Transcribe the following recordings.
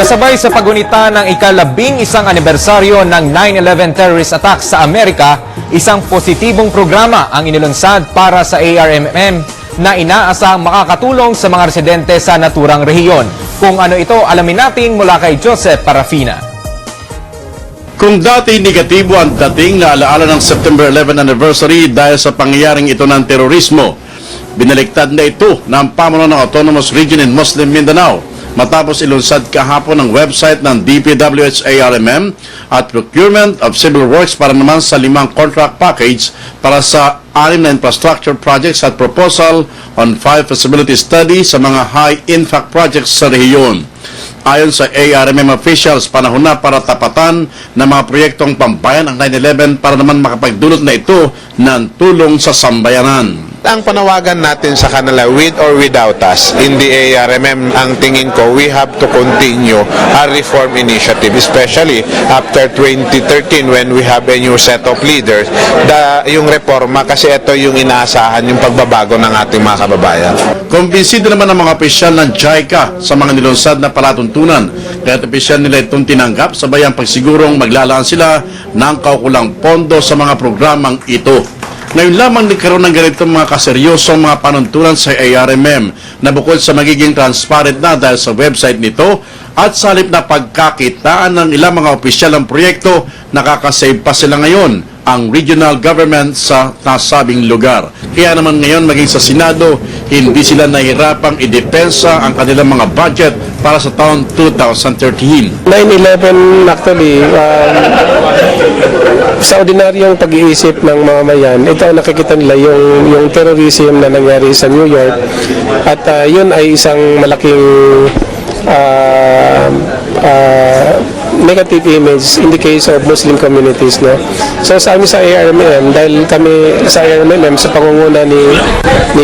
Kasabay sa pagunita ng ika-11 anibersaryo ng 9/11 terrorist attack sa Amerika, isang positibong programa ang inilunsad para sa ARMM na inaasahang makakatulong sa mga residente sa naturang rehiyon. Kung ano ito, alamin natin mula kay Joseph Parafina. Kung dati negatibo ang dating na alaala ng September 11 anniversary dahil sa pangyayaring ito ng terorismo, binaliktad na ito ng pamuno ng Autonomous Region in Muslim Mindanao matapos ilunsad kahapon ng website ng DPWH-ARMM at procurement of civil works para naman sa 5 contract package para sa 6 na infrastructure projects at proposal on 5 feasibility studies sa mga high-impact projects sa rehiyon. Ayon sa ARMM officials, panahon na para tapatan ng mga proyektong pambayan ang 9/11 para naman makapagdulot na ito ng tulong sa sambayanan. Ang panawagan natin sa kanila, with or without us, in the ARMM, ang tingin ko, we have to continue our reform initiative, especially after 2013 when we have a new set of leaders. Yung reforma, kasi ito yung inaasahan, yung pagbabago ng ating mga kababayan. Kumbinsido naman ang mga opisyal ng JICA sa mga nilunsad na palatuntunan. Kaya opisyal nila itong tinanggap, sabay ang pagsigurong maglalaan sila ng kaukulang pondo sa mga programang ito. Ngayon lamang nagkaroon ng ganitong mga kaseryosong mga panuntunan sa ARMM na bukod sa magiging transparent na dahil sa website nito at sa halip na pagkakitaan ng ilang mga opisyal ng proyekto, nakakasave pa sila ngayon ang regional government sa nasabing lugar. Kaya naman ngayon maging sa Senado, hindi sila nahihirapang idepensa ang kanilang mga budget para sa taon 2013. 9/11 actually, sa ordinaryong pag-iisip ng mamamayan, ito ang nakikita nila yung terrorism na nangyari sa New York at yun ay isang malaking negative image in the case of Muslim communities, no? So sa amin sa ARMM, dahil kami sa ARMM sa pangunguna ni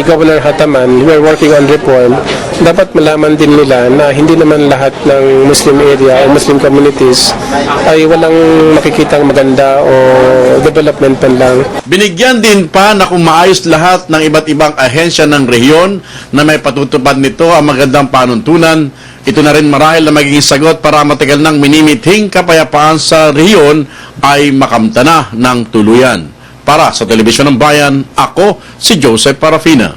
Governor Hataman, we're working on reform. Dapat malaman din nila na hindi naman lahat ng Muslim area o Muslim communities ay walang makikitang maganda o development man lang. Binigyan din pa na kung maayos lahat ng iba't ibang ahensya ng rehiyon na may patutupad nito ang magandang panuntunan, ito na rin marahil na magiging sagot para matagal nang minimithing kapayapaan sa rehiyon ay makamta na ng tuluyan. Para sa Telebisyon ng Bayan, ako si Joseph Parafina.